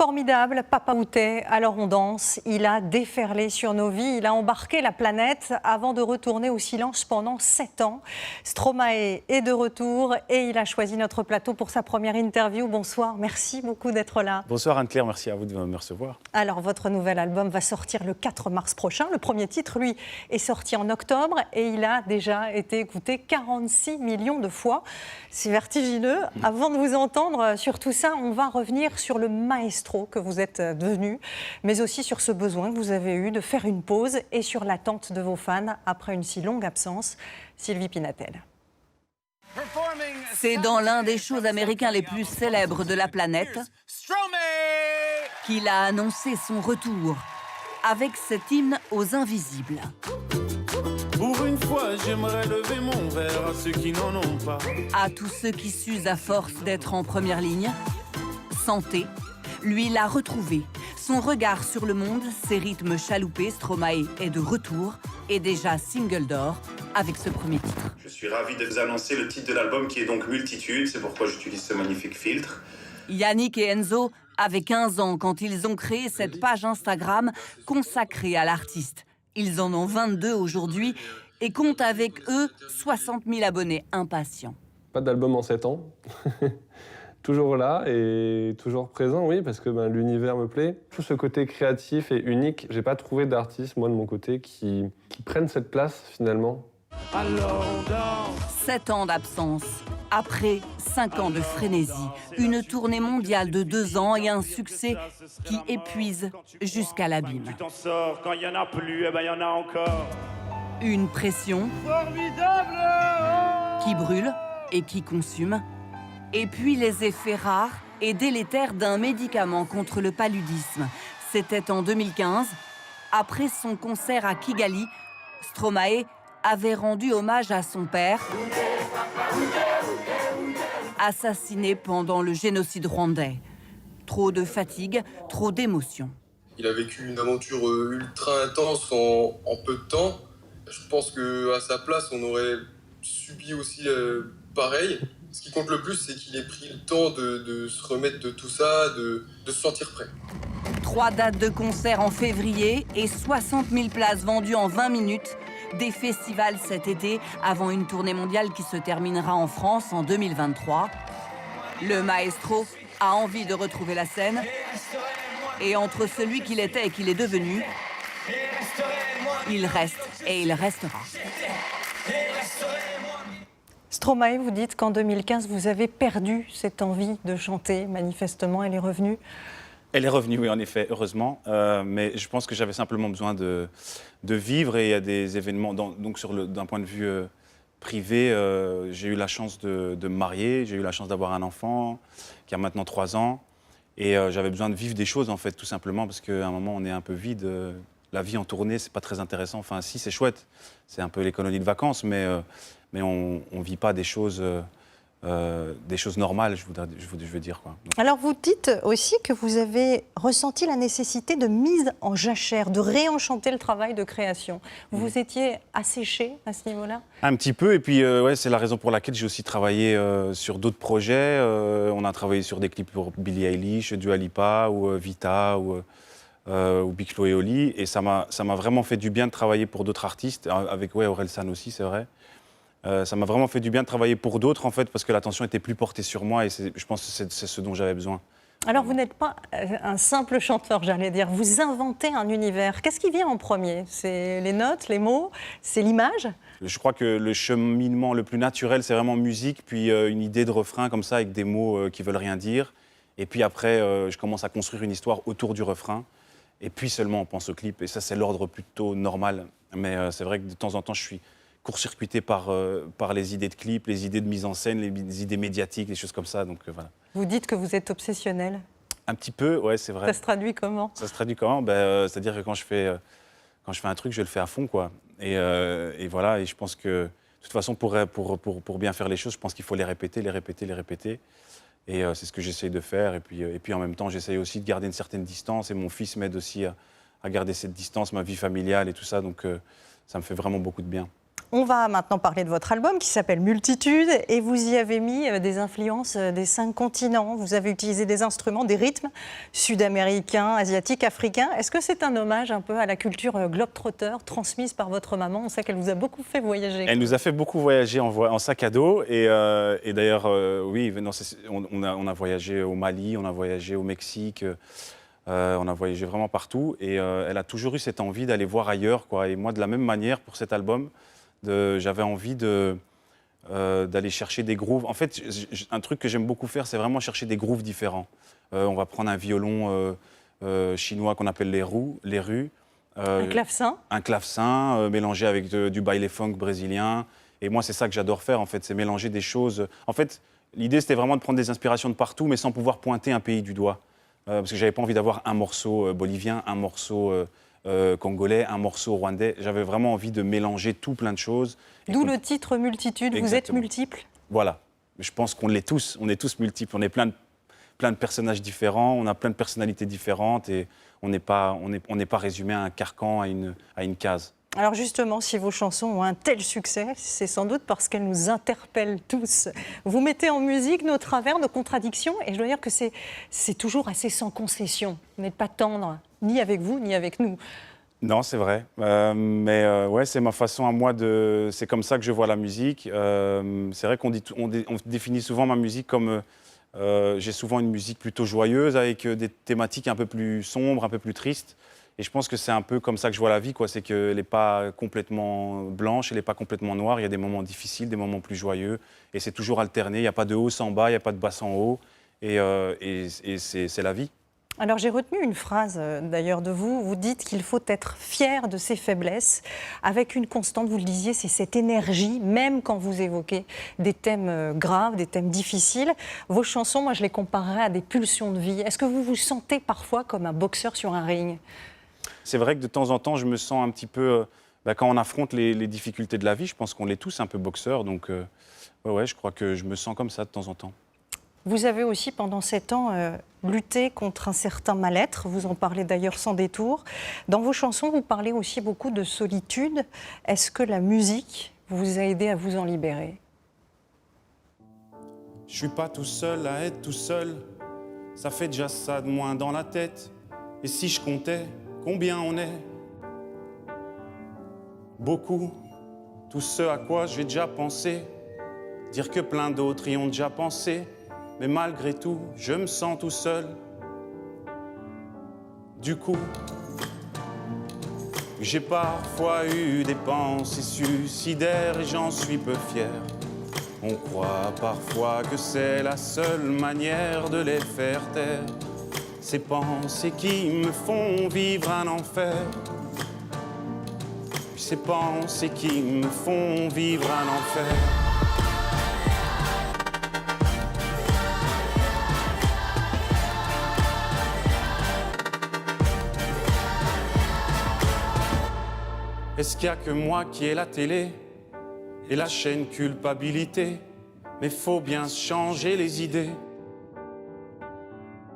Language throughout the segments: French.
Formidable, Papa Outé, alors on danse, il a déferlé sur nos vies, il a embarqué la planète avant de retourner au silence pendant 7 ans. Stromae est de retour et il a choisi notre plateau pour sa première interview. Bonsoir, merci beaucoup d'être là. Bonsoir Anne-Claire, merci à vous de me recevoir. Alors votre nouvel album va sortir le 4 mars prochain. Le premier titre, lui, est sorti en octobre et il a déjà été écouté 46 millions de fois. C'est vertigineux. Avant de vous entendre sur tout ça, on va revenir sur le maestro que vous êtes devenu, mais aussi sur ce besoin que vous avez eu de faire une pause et sur l'attente de vos fans après une si longue absence. Sylvie Pinatel. C'est dans l'un des shows américains les plus célèbres de la planète qu'il a annoncé son retour avec cet hymne aux invisibles. Pour une fois, j'aimerais lever mon verre à ceux qui n'en ont pas. À tous ceux qui s'usent à force d'être en première ligne. Santé, lui l'a retrouvé. Son regard sur le monde, ses rythmes chaloupés, Stromae est de retour et déjà single d'or avec ce premier titre. Je suis ravi de vous annoncer le titre de l'album qui est donc Multitude, c'est pourquoi j'utilise ce magnifique filtre. Yannick et Enzo avaient 15 ans quand ils ont créé cette page Instagram consacrée à l'artiste. Ils en ont 22 aujourd'hui et comptent avec eux 60 000 abonnés impatients. Pas d'album en 7 ans. Toujours là et toujours présent, oui, parce que l'univers me plaît. Tout ce côté créatif et unique, j'ai pas trouvé d'artistes, moi, de mon côté, qui prennent cette place, finalement. 7 ans d'absence, après 5 ans de frénésie, une tournée mondiale de 2 ans et un succès qui épuise jusqu'à l'abîme. Tu t'en sors, quand il y en a plus, il y en a encore. Une pression Formidable qui brûle et qui consume. Et puis les effets rares et délétères d'un médicament contre le paludisme. C'était en 2015. Après son concert à Kigali, Stromae avait rendu hommage à son père, assassiné pendant le génocide rwandais. Trop de fatigue, trop d'émotions. Il a vécu une aventure ultra intense en peu de temps. Je pense qu'à sa place, on aurait subi aussi pareil. Ce qui compte le plus, c'est qu'il ait pris le temps de se remettre de tout ça, de se sentir prêt. 3 dates de concert en février et 60 000 places vendues en 20 minutes. Des festivals cet été avant une tournée mondiale qui se terminera en France en 2023. Le maestro a envie de retrouver la scène. Et entre celui qu'il était et qu'il est devenu, il reste et il restera. Stromae, vous dites qu'en 2015, vous avez perdu cette envie de chanter. Manifestement, elle est revenue. Elle est revenue, oui, en effet, heureusement. Mais je pense que j'avais simplement besoin de vivre et il y a des événements. Donc, d'un point de vue privé, j'ai eu la chance de me marier, j'ai eu la chance d'avoir un enfant qui a maintenant 3 ans. Et j'avais besoin de vivre des choses, en fait, tout simplement, parce qu'à un moment, on est un peu vide. La vie en tournée, c'est pas très intéressant. Enfin, si, c'est chouette. C'est un peu les colonies de vacances, mais on ne vit pas des choses normales, je veux dire. Quoi. Donc. Alors, vous dites aussi que vous avez ressenti la nécessité de mise en jachère, de réenchanter le travail de création. Vous étiez asséché à ce niveau-là ? Un petit peu, et puis ouais, c'est la raison pour laquelle j'ai aussi travaillé sur d'autres projets. On a travaillé sur des clips pour Billie Eilish, Dua Lipa, ou Vita, ou Big Flo et Oli. Et ça m'a vraiment fait du bien de travailler pour d'autres artistes, avec Orelsan aussi, c'est vrai. Ça m'a vraiment fait du bien de travailler pour d'autres, en fait, parce que l'attention était plus portée sur moi et je pense que c'est ce dont j'avais besoin. Alors, vous n'êtes pas un simple chanteur, j'allais dire. Vous inventez un univers. Qu'est-ce qui vient en premier ? C'est les notes, les mots ? C'est l'image ? Je crois que le cheminement le plus naturel, c'est vraiment musique, puis une idée de refrain comme ça, avec des mots qui veulent rien dire. Et puis après, je commence à construire une histoire autour du refrain. Et puis seulement, on pense au clip. Et ça, c'est l'ordre plutôt normal. Mais c'est vrai que de temps en temps, je suis court-circuité par les idées de clips, les idées de mise en scène, les idées médiatiques, des choses comme ça. Donc, voilà. Vous dites que vous êtes obsessionnel ? Un petit peu, ouais, c'est vrai. Ça se traduit comment ? Ça se traduit comment ? C'est-à-dire que quand je fais un truc, je le fais à fond, quoi. Et voilà, et je pense que, de toute façon, pour bien faire les choses, je pense qu'il faut les répéter. Et c'est ce que j'essaye de faire. Et puis en même temps, j'essaye aussi de garder une certaine distance. Et mon fils m'aide aussi à garder cette distance, ma vie familiale et tout ça. Donc, ça me fait vraiment beaucoup de bien. On va maintenant parler de votre album qui s'appelle Multitude et vous y avez mis des influences des 5 continents. Vous avez utilisé des instruments, des rythmes sud-américains, asiatiques, africains. Est-ce que c'est un hommage un peu à la culture globe-trotter transmise par votre maman? On sait qu'elle vous a beaucoup fait voyager. Elle nous a fait beaucoup voyager en sac à dos. Et d'ailleurs, oui, non, on a voyagé au Mali, on a voyagé au Mexique. On a voyagé vraiment partout. Et elle a toujours eu cette envie d'aller voir ailleurs, quoi. Et moi, de la même manière, pour cet album, j'avais envie d'aller chercher des grooves. En fait, un truc que j'aime beaucoup faire, c'est vraiment chercher des grooves différents. On va prendre un violon chinois qu'on appelle les rues. Un clavecin. Un clavecin mélangé avec du baile funk brésilien. Et moi, c'est ça que j'adore faire, en fait, c'est mélanger des choses. En fait, l'idée, c'était vraiment de prendre des inspirations de partout, mais sans pouvoir pointer un pays du doigt. Parce que j'avais pas envie d'avoir un morceau bolivien, un morceau congolais, un morceau rwandais. J'avais vraiment envie de mélanger tout plein de choses. D'où le titre Multitude. Exactement. Vous êtes multiples. Voilà. Je pense qu'on l'est tous. On est tous multiples. On est plein de personnages différents. On a plein de personnalités différentes et on n'est pas résumé à un carcan, à une case. Alors justement, si vos chansons ont un tel succès, c'est sans doute parce qu'elles nous interpellent tous. Vous mettez en musique nos travers, nos contradictions, et je dois dire que c'est toujours assez sans concession. Vous n'êtes pas tendre, ni avec vous, ni avec nous. Non, c'est vrai. Mais ouais, c'est ma façon à moi de... C'est comme ça que je vois la musique. C'est vrai qu'on définit souvent ma musique comme... j'ai souvent une musique plutôt joyeuse, avec des thématiques un peu plus sombres, un peu plus tristes. Et je pense que c'est un peu comme ça que je vois la vie, quoi. C'est qu'elle n'est pas complètement blanche, elle n'est pas complètement noire. Il y a des moments difficiles, des moments plus joyeux. Et c'est toujours alterné. Il n'y a pas de haut sans bas, il n'y a pas de bas sans haut. Et c'est la vie. Alors j'ai retenu une phrase d'ailleurs de vous. Vous dites qu'il faut être fier de ses faiblesses. Avec une constante, vous le disiez, c'est cette énergie, même quand vous évoquez des thèmes graves, des thèmes difficiles. Vos chansons, moi je les comparerais à des pulsions de vie. Est-ce que vous vous sentez parfois comme un boxeur sur un ring ? C'est vrai que de temps en temps, je me sens un petit peu... quand on affronte les difficultés de la vie, je pense qu'on est tous un peu boxeurs. Donc, ouais, je crois que je me sens comme ça de temps en temps. Vous avez aussi, pendant 7 ans, lutté contre un certain mal-être. Vous en parlez d'ailleurs sans détour. Dans vos chansons, vous parlez aussi beaucoup de solitude. Est-ce que la musique vous a aidé à vous en libérer ? Je suis pas tout seul à être tout seul. Ça fait déjà ça de moins dans la tête. Et si je comptais combien on est? Beaucoup. Tout ce à quoi j'ai déjà pensé. Dire que plein d'autres y ont déjà pensé. Mais malgré tout, je me sens tout seul. Du coup, j'ai parfois eu des pensées suicidaires et j'en suis peu fier. On croit parfois que c'est la seule manière de les faire taire. Ces pensées qui me font vivre un enfer. Ces pensées qui me font vivre un enfer. Est-ce qu'il n'y a que moi qui ai la télé et la chaîne culpabilité? Mais faut bien changer les idées.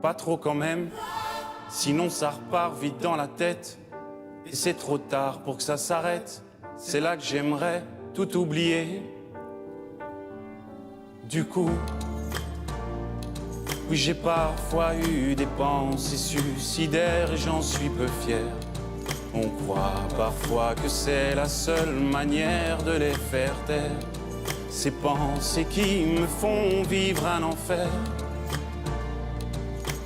Pas trop quand même, sinon ça repart vite dans la tête. Et c'est trop tard pour que ça s'arrête. C'est là que j'aimerais tout oublier. Du coup, oui, j'ai parfois eu des pensées suicidaires et j'en suis peu fier. On croit parfois que c'est la seule manière de les faire taire. Ces pensées qui me font vivre un enfer.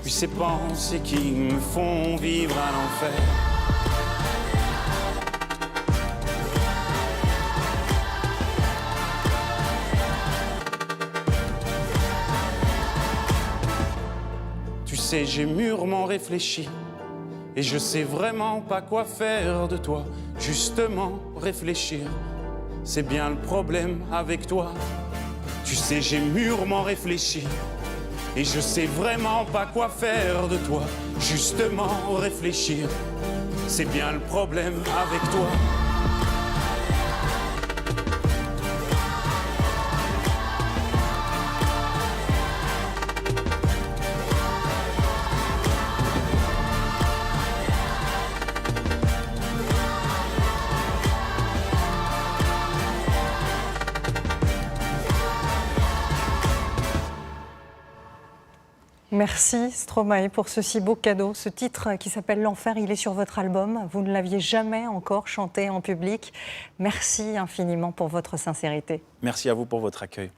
Puis ces pensées qui me font vivre un enfer. Tu sais, j'ai mûrement réfléchi. Et je sais vraiment pas quoi faire de toi. Justement, réfléchir, c'est bien le problème avec toi. Tu sais, j'ai mûrement réfléchi. Et je sais vraiment pas quoi faire de toi. Justement, réfléchir, c'est bien le problème avec toi. Merci Stromae pour ce si beau cadeau. Ce titre qui s'appelle L'Enfer, il est sur votre album. Vous ne l'aviez jamais encore chanté en public. Merci infiniment pour votre sincérité. Merci à vous pour votre accueil.